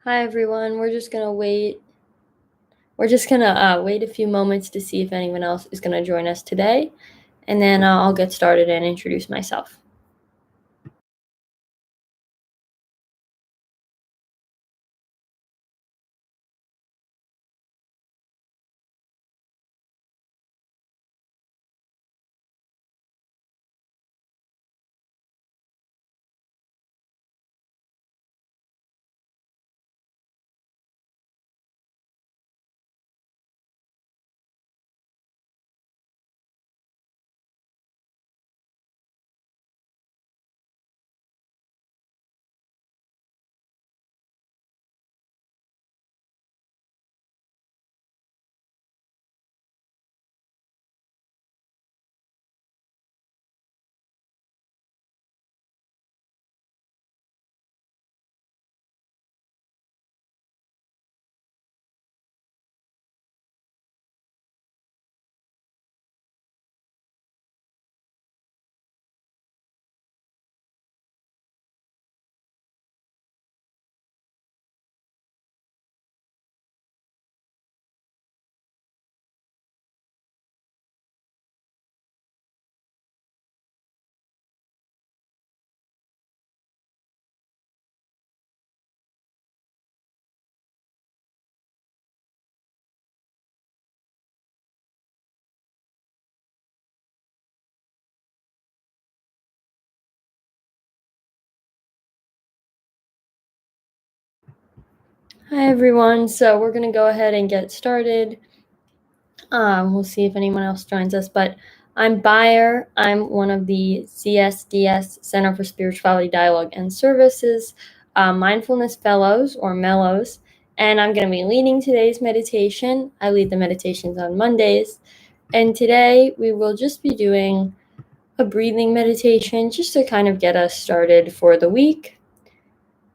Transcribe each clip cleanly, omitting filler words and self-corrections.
Hi everyone. We're just gonna wait a few moments to see if anyone else is gonna join us today, and then I'll get started and introduce myself. Hi everyone. So we're gonna go ahead and get started. We'll see if anyone else joins us, but I'm Beyer. I'm one of the CSDS Center for Spirituality Dialogue and Services Mindfulness Fellows or Mellows, and I'm going to be leading today's meditation. I lead the meditations on Mondays, and today we will just be doing a breathing meditation just to kind of get us started for the week.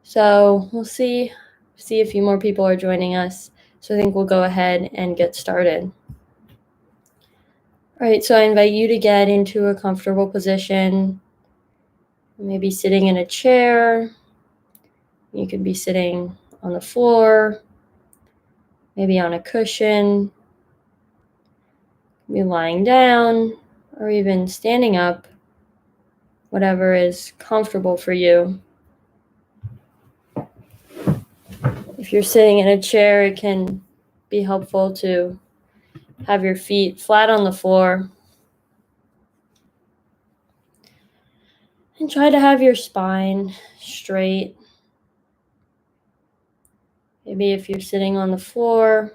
So we'll see a few more people are joining us. So I think we'll go ahead and get started. All right, so I invite you to get into a comfortable position, maybe sitting in a chair. You could be sitting on the floor, maybe on a cushion, maybe lying down, or even standing up, whatever is comfortable for you. If you're sitting in a chair, it can be helpful to have your feet flat on the floor and try to have your spine straight. Maybe if you're sitting on the floor,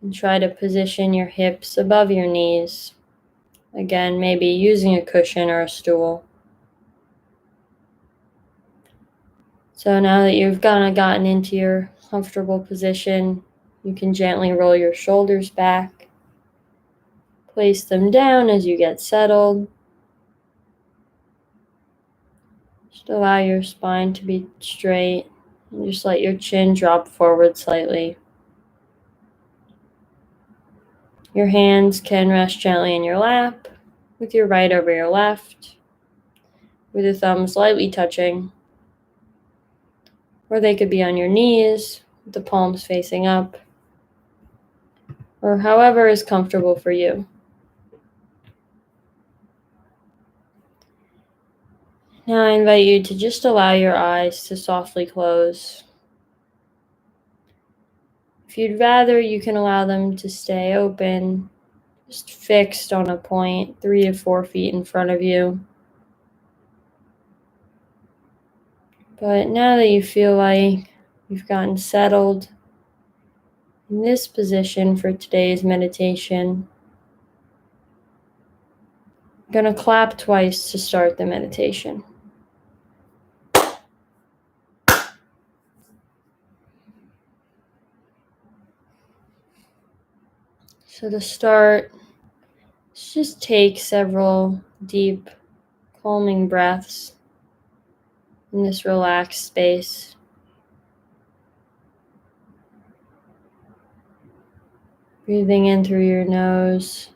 and try to position your hips above your knees. Again, maybe using a cushion or a stool. So now that you've kind of gotten into your comfortable position, you can gently roll your shoulders back. Place them down as you get settled. Just allow your spine to be straight and just let your chin drop forward slightly. Your hands can rest gently in your lap with your right over your left, with the thumbs lightly touching. Or they could be on your knees, with the palms facing up, or however is comfortable for you. Now I invite you to just allow your eyes to softly close. If you'd rather, you can allow them to stay open, just fixed on a point 3 to 4 feet in front of you. But now that you feel like you've gotten settled in this position for today's meditation, I'm going to clap twice to start the meditation. So to start, let's just take several deep, calming breaths in this relaxed space. Breathing in through your nose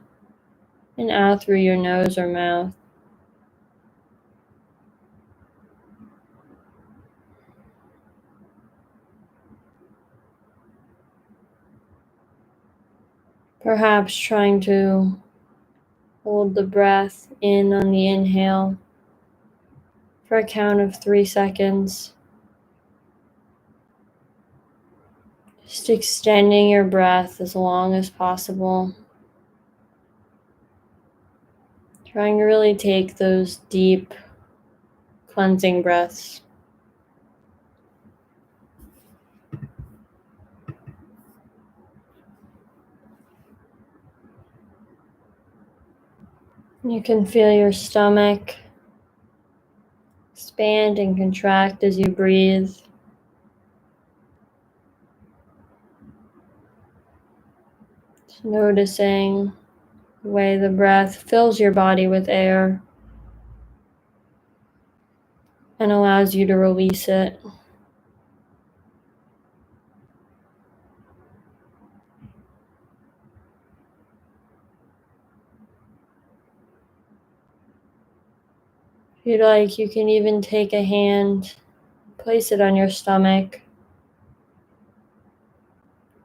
and out through your nose or mouth. Perhaps trying to hold the breath in on the inhale for a count of 3 seconds. Just extending your breath as long as possible. Trying to really take those deep, cleansing breaths. You can feel your stomach expand and contract as you breathe. Just noticing the way the breath fills your body with air and allows you to release it. If you'd like, you can even take a hand, place it on your stomach,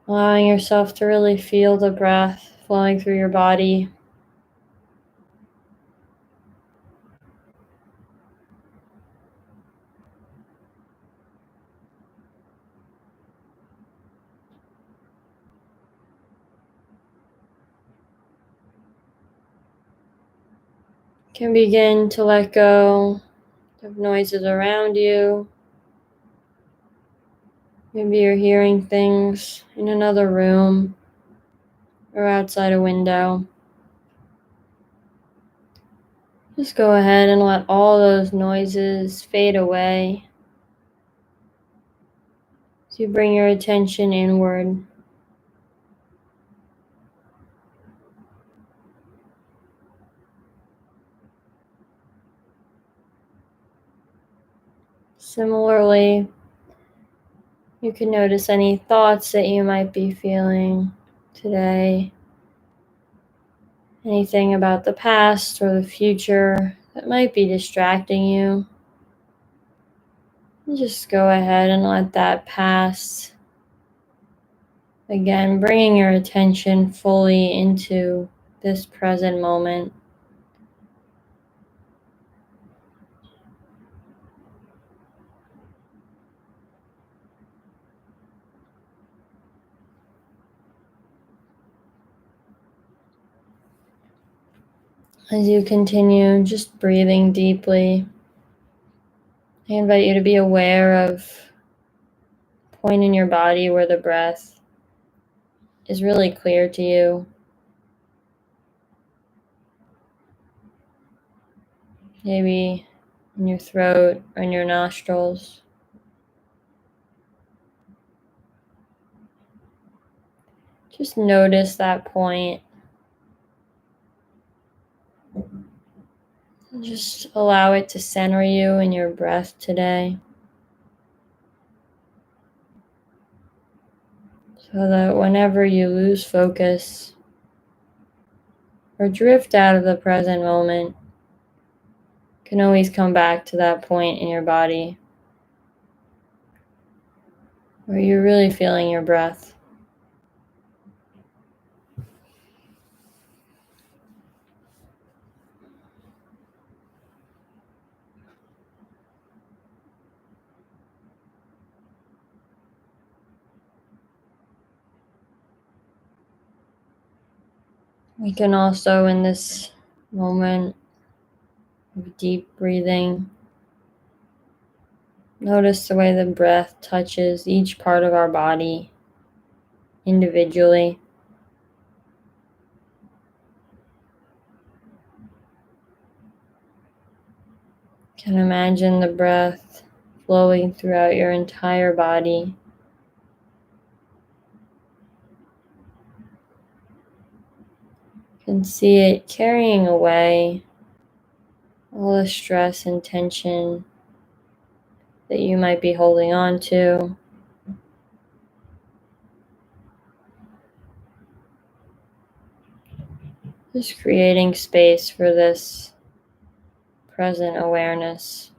allowing yourself to really feel the breath flowing through your body. You can begin to let go of noises around you. Maybe you're hearing things in another room or outside a window. Just go ahead and let all those noises fade away as you bring your attention inward. Similarly, you can notice any thoughts that you might be feeling today. Anything about the past or the future that might be distracting you. And just go ahead and let that pass. Again, bringing your attention fully into this present moment. As you continue just breathing deeply, I invite you to be aware of a point in your body where the breath is really clear to you. Maybe in your throat or in your nostrils. Just notice that point. Just allow it to center you in your breath today, so that whenever you lose focus or drift out of the present moment, you can always come back to that point in your body where you're really feeling your breath. We can also, in this moment of deep breathing, notice the way the breath touches each part of our body individually. You can imagine the breath flowing throughout your entire body. You can see it carrying away all the stress and tension that you might be holding on to. Just creating space for this present awareness.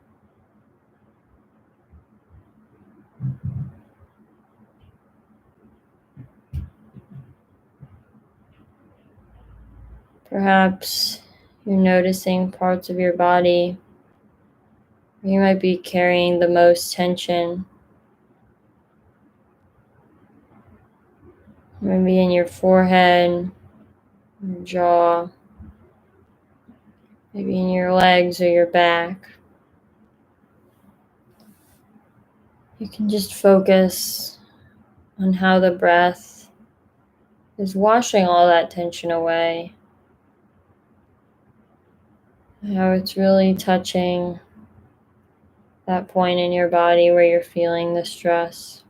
Perhaps you're noticing parts of your body where you might be carrying the most tension. Maybe in your forehead, your jaw, maybe in your legs or your back. You can just focus on how the breath is washing all that tension away. How it's really touching that point in your body where you're feeling the stress.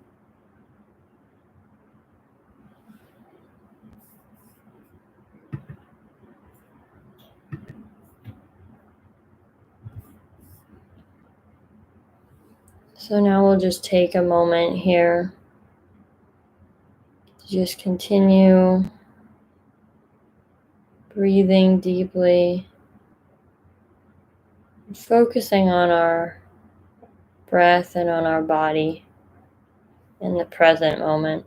So now we'll just take a moment here to just continue breathing deeply, focusing on our breath and on our body in the present moment.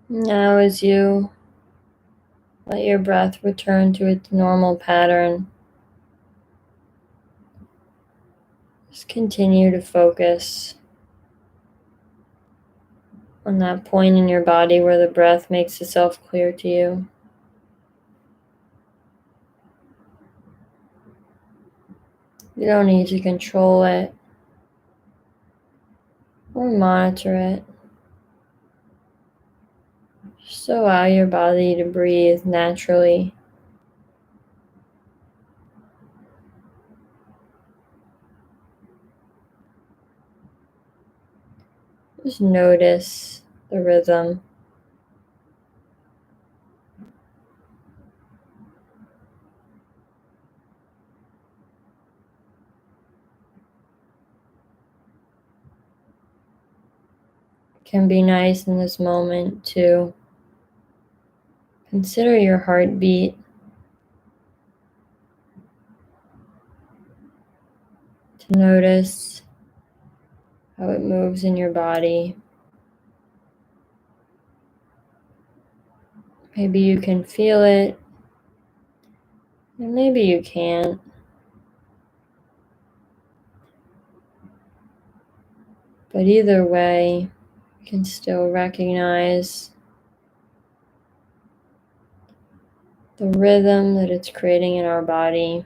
Now as you let your breath return to its normal pattern, just continue to focus on that point in your body where the breath makes itself clear to you. You don't need to control it or monitor it. Just allow your body to breathe naturally. Just notice the rhythm. It can be nice in this moment to consider your heartbeat, to notice how it moves in your body. Maybe you can feel it, and maybe you can't. But either way, you can still recognize the rhythm that it's creating in our body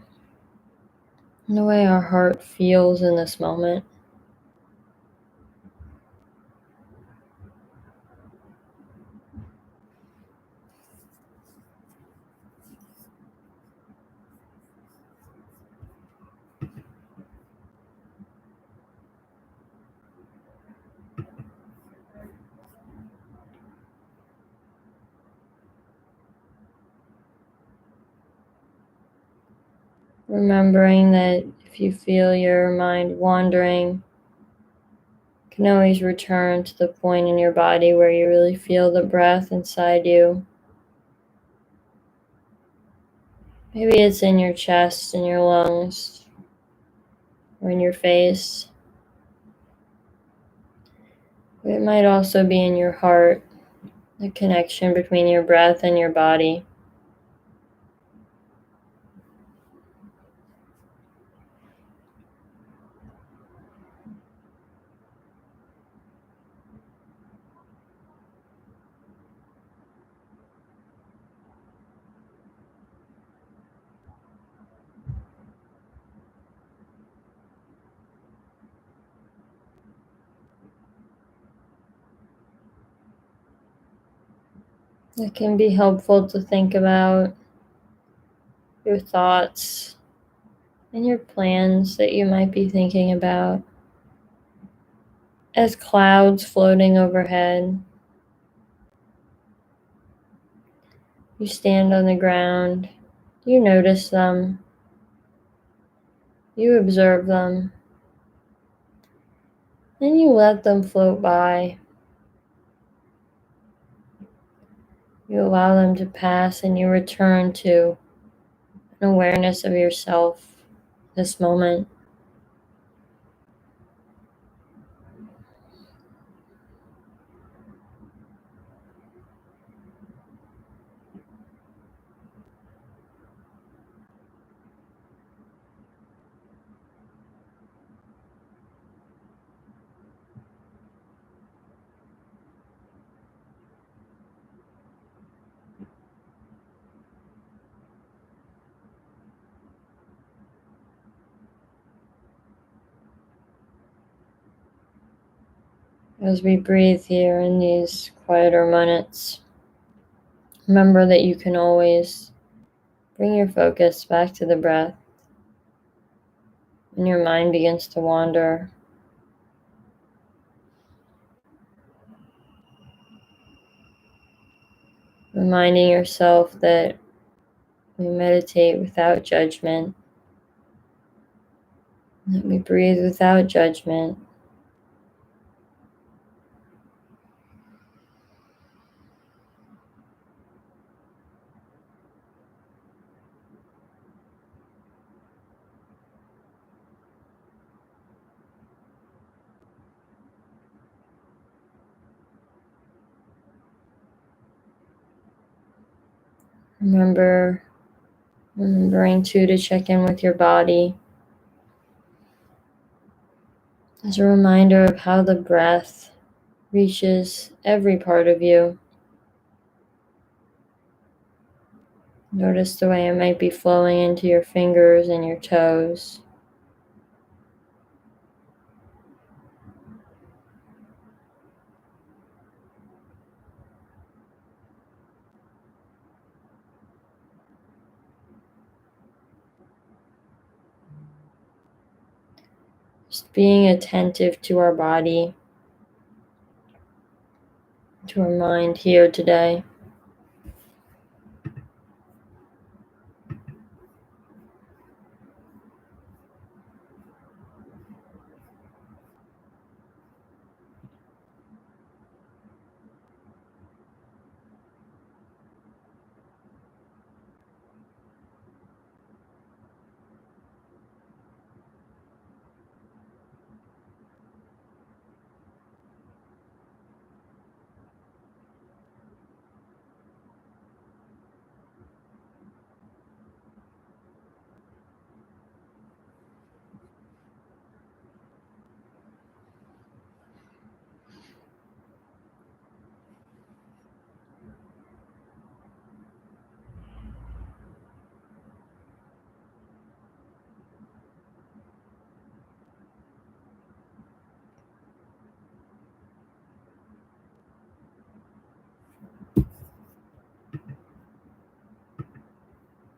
and the way our heart feels in this moment. Remembering that if you feel your mind wandering, you can always return to the point in your body where you really feel the breath inside you. Maybe it's in your chest, in your lungs, or in your face. But it might also be in your heart, the connection between your breath and your body. It can be helpful to think about your thoughts and your plans that you might be thinking about as clouds floating overhead. You stand on the ground, you notice them, you observe them, and you let them float by. You allow them to pass and you return to an awareness of yourself this moment. As we breathe here in these quieter minutes, remember that you can always bring your focus back to the breath when your mind begins to wander. Reminding yourself that we meditate without judgment, that we breathe without judgment. Remembering too to check in with your body as a reminder of how the breath reaches every part of you. Notice the way it might be flowing into your fingers and your toes. Just being attentive to our body, to our mind here today.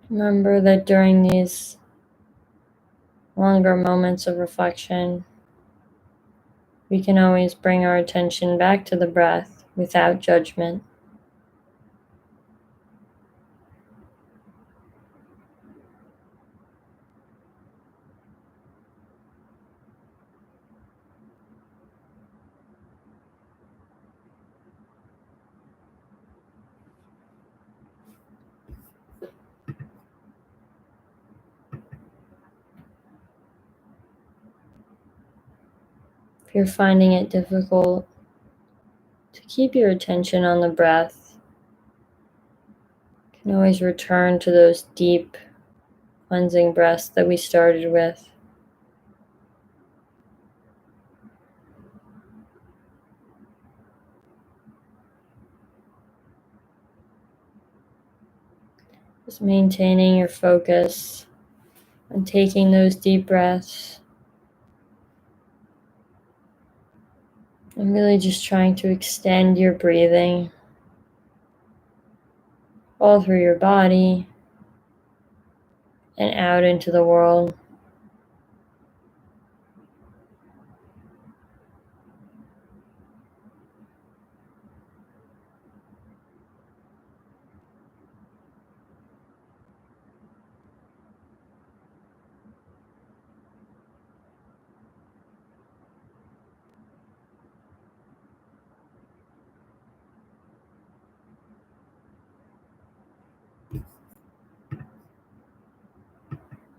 Remember that during these longer moments of reflection, we can always bring our attention back to the breath without judgment. If you're finding it difficult to keep your attention on the breath, you can always return to those deep, cleansing breaths that we started with. Just maintaining your focus on taking those deep breaths and really just trying to extend your breathing all through your body and out into the world.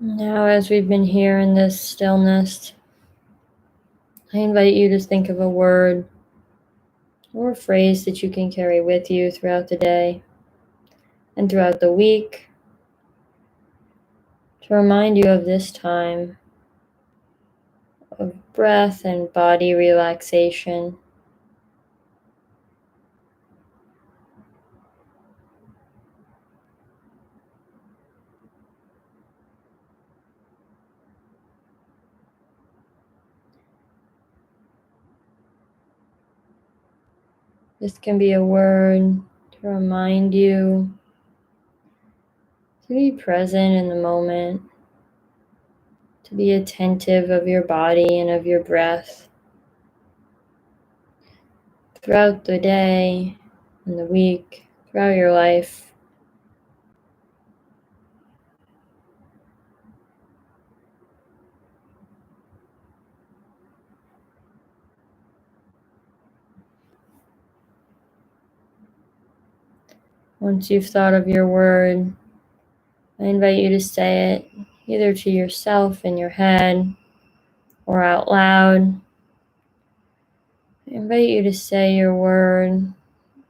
Now, as we've been here in this stillness, I invite you to think of a word or a phrase that you can carry with you throughout the day and throughout the week to remind you of this time of breath and body relaxation. This can be a word to remind you to be present in the moment, to be attentive of your body and of your breath throughout the day and the week, throughout your life. Once you've thought of your word, I invite you to say it either to yourself in your head or out loud. I invite you to say your word,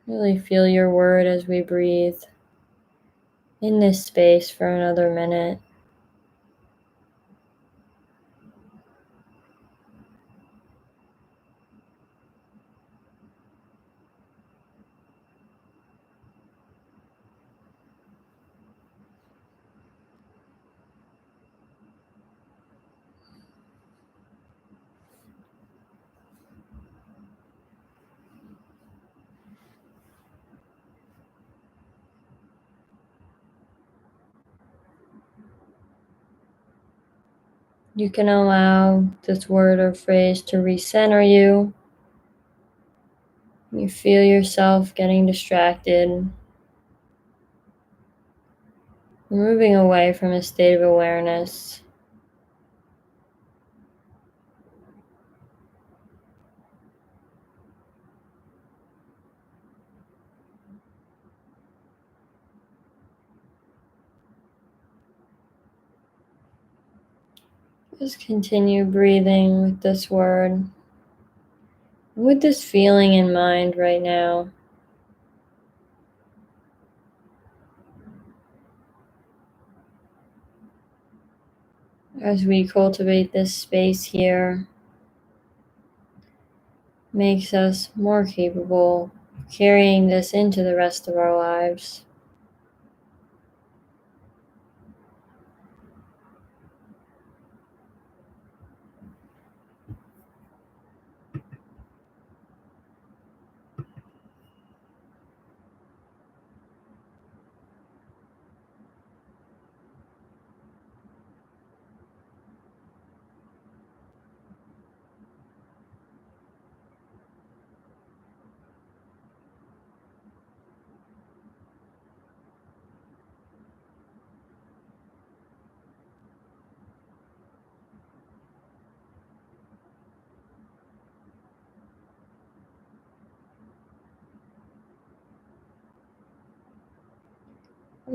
really feel your word as we breathe in this space for another minute. You can allow this word or phrase to recenter you. You feel yourself getting distracted, moving away from a state of awareness. Just continue breathing with this word, with this feeling in mind right now. As we cultivate this space here, makes us more capable of carrying this into the rest of our lives.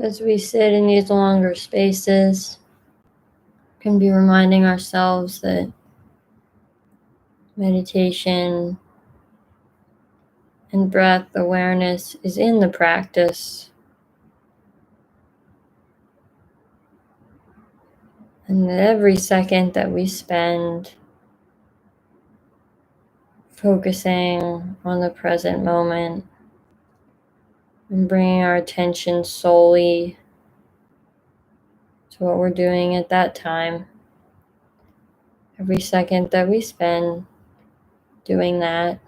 As we sit in these longer spaces, we can be reminding ourselves that meditation and breath awareness is in the practice, and that every second that we spend focusing on the present moment and bringing our attention solely to what we're doing at that time, every second that we spend doing that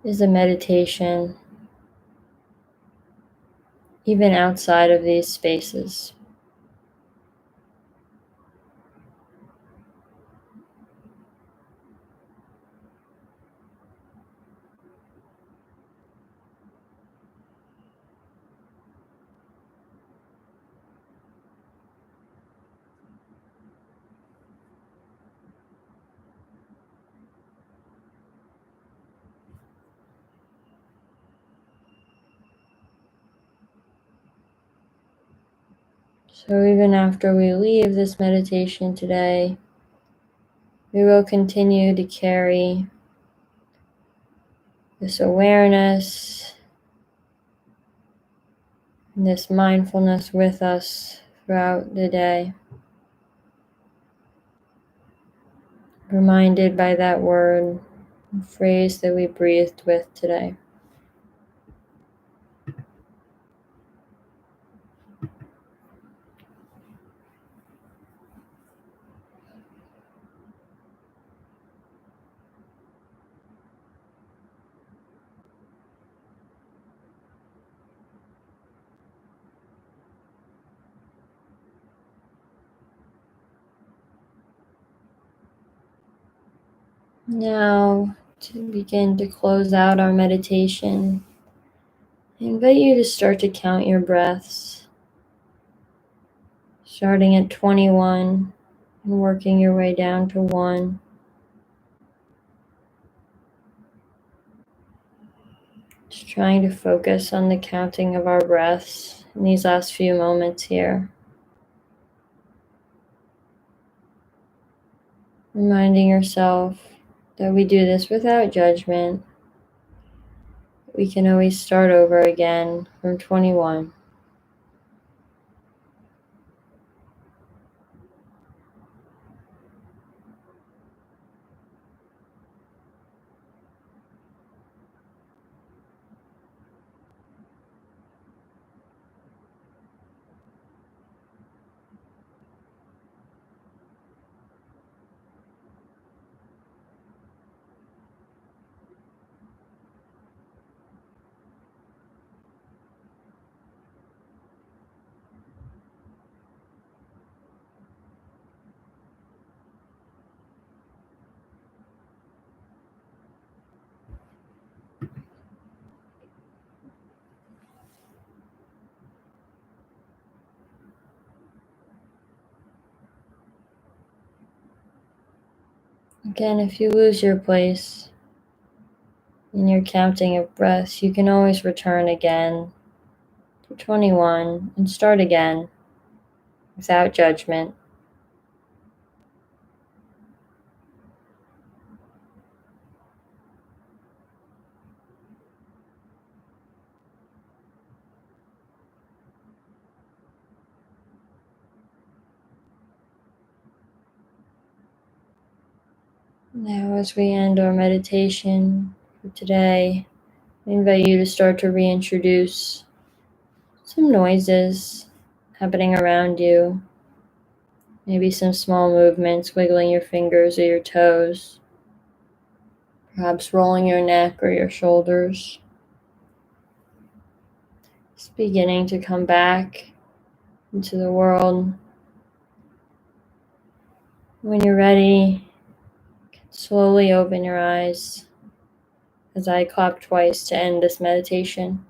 is a meditation, even outside of these spaces. So even after we leave this meditation today, we will continue to carry this awareness and this mindfulness with us throughout the day. Reminded by that word, phrase that we breathed with today. Now, to begin to close out our meditation, I invite you to start to count your breaths, starting at 21 and working your way down to 1. Just trying to focus on the counting of our breaths in these last few moments here. Reminding yourself that we do this without judgment. We can always start over again from 21. Again, if you lose your place in your counting of breaths, you can always return again to 21 and start again without judgment. Now, as we end our meditation for today, I invite you to start to reintroduce some noises happening around you. Maybe some small movements, wiggling your fingers or your toes, perhaps rolling your neck or your shoulders. Just beginning to come back into the world. When you're ready, slowly open your eyes as I clap twice to end this meditation.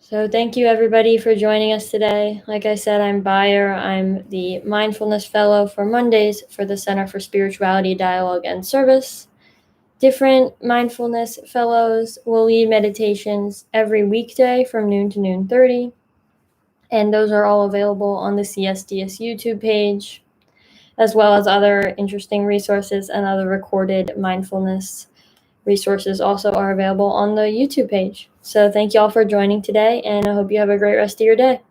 So thank you everybody for joining us today. Like I said, I'm Beyer. I'm the Mindfulness Fellow for Mondays for the Center for Spirituality, Dialogue, and Service. Different mindfulness fellows will lead meditations every weekday from noon to noon 30. And those are all available on the CSDS YouTube page, as well as other interesting resources and other recorded mindfulness resources also are available on the YouTube page. So thank you all for joining today, and I hope you have a great rest of your day.